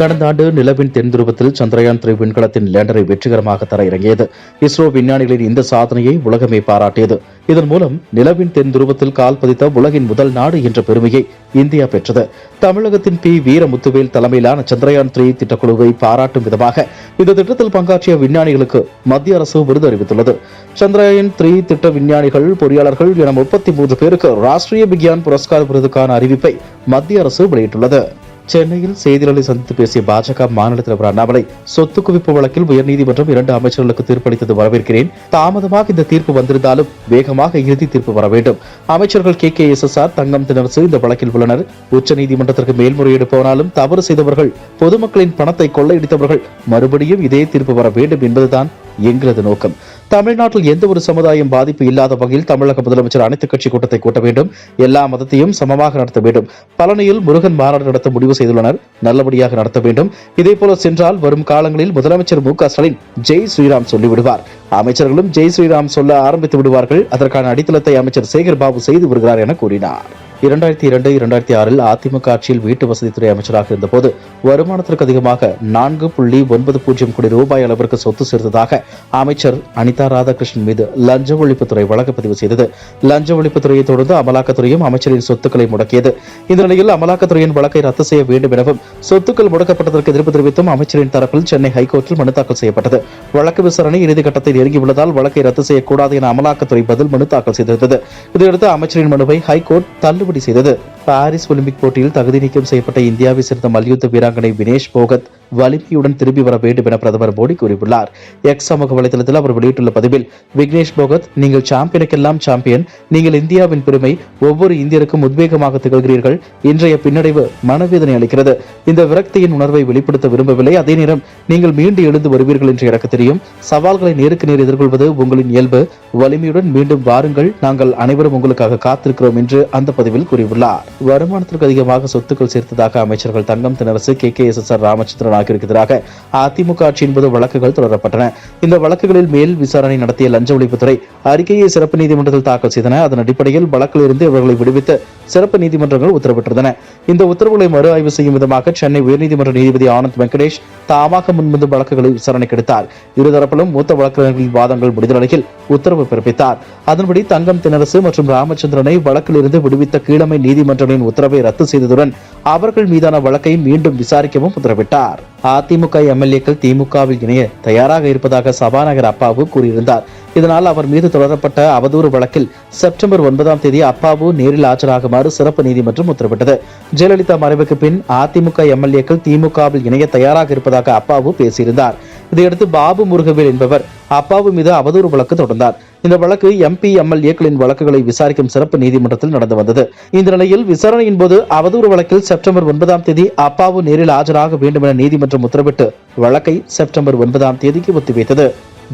கடந்த ஆண்டு நிலவின் தென் துருவத்தில் சந்திரயான் 3 விண்கலத்தின் லேண்டரை வெற்றிகரமாக தர இறங்கியது. இஸ்ரோ விஞ்ஞானிகளின் இந்த சாதனையை உலகமே பாராட்டியது. இதன் மூலம் நிலவின் தென் துருவத்தில் கால் பதித்த உலகின் முதல் நாடு என்ற பெருமையை இந்தியா பெற்றது. தமிழகத்தின் பி. வீரமுத்துவேல் தலைமையிலான சந்திரயான் 3 திட்டக்குழுவை பாராட்டும் விதமாக இந்த திட்டத்தில் பங்காற்றிய விஞ்ஞானிகளுக்கு மத்திய அரசு விருது அறிவித்துள்ளது. சந்திரயான் 3 திட்ட விஞ்ஞானிகள், பொறியாளர்கள் என 33 பேருக்கு ராஷ்டிரிய விக்யான் புரஸ்கார் விருதுக்கான அறிவிப்பை மத்திய அரசு வெளியிட்டுள்ளது. சென்னையில் செய்தியாளர்களை சந்தித்து பேசிய பாஜக மாநில தலைவர் அண்ணாமலை, சொத்து குவிப்பு வழக்கில் உயர்நீதிமன்றம் 2 அமைச்சர்களுக்கு தீர்ப்பளித்தது வரவேற்கிறேன். தாமதமாக இந்த தீர்ப்பு வந்திருந்தாலும் வேகமாக இறுதி தீர்ப்பு வர வேண்டும். அமைச்சர்கள் KKSSR, தங்கம் தென்னரசு இந்த வழக்கில் உள்ளனர். உச்சநீதிமன்றத்திற்கு மேல்முறையீடு போனாலும் தவறு செய்தவர்கள், பொதுமக்களின் பணத்தை கொள்ளையடித்தவர்கள் மறுபடியும் இதே தீர்ப்பு வர வேண்டும் என்பதுதான் எங்களது நோக்கம். தமிழ்நாட்டில் எந்த ஒரு சமுதாயம் பாதிப்பு இல்லாத வகையில் தமிழக முதலமைச்சர் அனைத்துக் கட்சி கூட்டத்தை கூட்ட வேண்டும். எல்லா மதத்தையும் சமமாக நடத்த வேண்டும். பழனியில் முருகன் மாநாடு நடத்த முடிவு செய்துள்ளனர். நல்லபடியாக நடத்த வேண்டும். இதேபோல சென்றால் வரும் காலங்களில் முதலமைச்சர் MK ஸ்டாலின் ஜெய் ஸ்ரீராம் சொல்லிவிடுவார். அமைச்சர்களும் ஜெய் ஸ்ரீராம் சொல்ல ஆரம்பித்து விடுவார்கள். அதற்கான அடித்தளத்தை அமைச்சர் சேகர் பாபு செய்து வருகிறார் என கூறினார். 2002-2006 அதிமுக ஆட்சியில் வீட்டு வசதித்துறை அமைச்சராக இருந்தபோது வருமானத்திற்கு அதிகமாக 4.90 கோடி ரூபாய் அளவிற்கு சொத்து சேர்த்ததாக அமைச்சர் அனிதா ராதாகிருஷ்ணன் மீது லஞ்ச ஒழிப்புத்துறை வழக்கு பதிவு செய்தது. லஞ்ச ஒழிப்புத்துறையை தொடர்ந்து அமலாக்கத்துறையும் அமைச்சரின் சொத்துக்களை முடக்கியது. இந்த நிலையில் அமலாக்கத்துறையின் வழக்கை ரத்து செய்ய வேண்டும் எனவும் சொத்துக்கள் முடக்கப்பட்டதற்கு எதிர்ப்பு தெரிவித்தும் அமைச்சரின் தரப்பில் சென்னை ஹைகோர்ட்டில் மனு தாக்கல் செய்யப்பட்டது. வழக்கு விசாரணை இறுதிக்கட்டத்தை நெருங்கியுள்ளதால் வழக்கை ரத்து செய்யக்கூடாது என அமலாக்கத்துறை பதில் மனு தாக்கல் செய்திருந்தது. இதையடுத்து அமைச்சரின் மனுவை ஹைகோர்ட் தள்ளுபடி செய்தது. பாரிஸ் ஒலிம்பிக் போட்டியில் தகுதி நீக்கம் செய்யப்பட்ட இந்தியாவை சேர்ந்த மல்யுத்த வீராங்கனை வினேஷ் போகத் வலிமையுடன் திரும்பி வர வேண்டும் என பிரதமர் மோடி கூறியுள்ளார். எக்ஸ் சமூக வலைதளத்தில் அவர் வெளியிட்டுள்ள பதிவில், விக்னேஷ் போகத், நீங்கள் சாம்பியனுக்கெல்லாம் சாம்பியன். நீங்கள் இந்தியாவின் பெருமை. ஒவ்வொரு இந்தியருக்கும் உத்வேகமாக திகழ்கிறீர்கள். இன்றைய பின்னடைவு மனவேதனை அளிக்கிறது. இந்த விரக்தியின் உணர்வை வெளிப்படுத்த விரும்பவில்லை. அதே நேரம் நீங்கள் மீண்டு எழுந்து வருவீர்கள் என்று எனக்கு தெரியும். சவால்களை நேருக்கு நேர் எதிர்கொள்வது உங்களின் இயல்பு. வலிமையுடன் மீண்டும் வாருங்கள். நாங்கள் அனைவரும் உங்களுக்காக காத்திருக்கிறோம் என்று அந்த பதிவில் கூறியுள்ளார். வருமானத்திற்கு அதிகமாக சொத்துக்கள் சேர்த்ததாக அமைச்சர்கள் தங்கம் தென்னரசு, KKSSR ராமச்சந்திரன் ஆகியோருக்கு எதிராக அதிமுக ஆட்சியின் போது வழக்குகள் தொடரப்பட்டன. இந்த வழக்குகளில் மேல் விசாரணை நடத்திய லஞ்ச ஒழிப்புத்துறை அறிக்கையை சிறப்பு நீதிமன்றத்தில் தாக்கல் செய்தன. அதன் அடிப்படையில் வழக்கில் இருந்து இவர்களை விடுவித்து சிறப்பு நீதிமன்றங்கள் உத்தரவிட்டிருந்தன. இந்த உத்தரவுகளை மறு ஆய்வு செய்யும் விதமாக சென்னை உயர்நீதிமன்ற நீதிபதி ஆனந்த் வெங்கடேஷ் தாமாக முன்வந்து வழக்குகளை விசாரணைக்கு எடுத்தார். இருதரப்பிலும் மூத்த வழக்கறிஞர்களின் வாதங்கள் முடிந்த நிலையில் உத்தரவு பிறப்பித்தார். அதன்படி தங்கம் தென்னரசு மற்றும் ராமச்சந்திரனை வழக்கில் இருந்து விடுவித்த கீழமை நீதிமன்றங்களின் உத்தரவை ரத்து செய்ததுடன் அவர்கள் மீதான வழக்கை மீண்டும் விசாரிக்கவும் உத்தரவிட்டார். அதிமுக MLAக்கள் திமுகவில் இணைய தயாராக இருப்பதாக சபாநாயகர் அப்பாவு கூறியிருந்தார். இதனால் அவர் மீது தொடரப்பட்ட அவதூறு வழக்கில் செப்டம்பர் 9 அப்பாவு நேரில் ஆஜராகுமாறு சிறப்பு நீதிமன்றம் உத்தரவிட்டது. ஜெயலலிதா மறைவுக்கு பின் அதிமுக MLAக்கள் திமுகவில் இணைய தயாராக இருப்பதாக அப்பாவு பேசியிருந்தார். இதையடுத்து பாபு முருகவேல் என்பவர் அப்பாவு மீது அவதூறு வழக்கு தொடர்ந்தார். இந்த வழக்கு MP MLAக்களின் வழக்குகளை விசாரிக்கும் சிறப்பு நீதிமன்றத்தில் நடந்து வந்தது. இந்த நிலையில் விசாரணையின் போது அவதூறு வழக்கில் செப்டம்பர் 9 அப்பாவு நேரில் ஆஜராக வேண்டும் என நீதிமன்றம் உத்தரவிட்டு வழக்கை செப்டம்பர் 9 ஒத்திவைத்தது.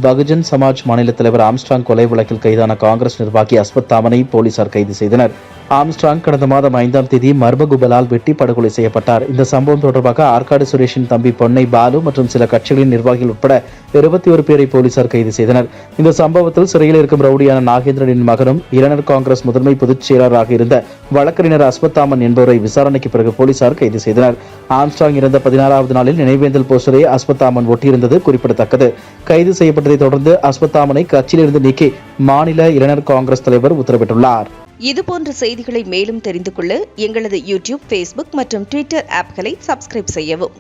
பகுஜன் சமாஜ் மாநில தலைவர் ஆம்ஸ்ட்ராங் கொலை வழக்கில் கைதான காங்கிரஸ் நிர்வாகி அஸ்வத் தாமனை போலீசார் கைது செய்தனர். ஆம்ஸ்ட்ராங் கடந்த மாதம் 5 மர்ம கும்பலால் வெட்டி படுகொலை செய்யப்பட்டார். இந்த சம்பவம் தொடர்பாக ஆற்காடு சுரேஷின் தம்பி பொன்னை பாலு மற்றும் சில கட்சிகளின் நிர்வாகிகள் உட்பட 21 பேரை போலீசார் கைது செய்தனர். இந்த சம்பவத்தில் சிறையில் இருக்கும் ரவுடியான நாகேந்திரனின் மகனும் இளைஞர் காங்கிரஸ் முதன்மை பொதுச் செயலராக இருந்த வழக்கறிஞர் அஸ்வத் தாமன் என்பவரை விசாரணைக்கு பிறகு போலீசார் கைது செய்தனர். ஆம்ஸ்ட்ராங் இறந்த 16வது நாளில் நினைவேந்தல் போஸ்டரை அஸ்வத் தாமன் ஒட்டியிருந்தது குறிப்பிடத்தக்கது. கைது செய்யப்பட்டதை தொடர்ந்து அஸ்வத் தாமனை கட்சியிலிருந்து நீக்கி மாநில இளைஞர் காங்கிரஸ் தலைவர் உத்தரவிட்டுள்ளார். இதுபோன்ற செய்திகளை மேலும் தெரிந்து கொள்ள எங்களது YouTube, Facebook மற்றும் Twitter ஆப்களை சப்ஸ்கிரைப் செய்யவும்.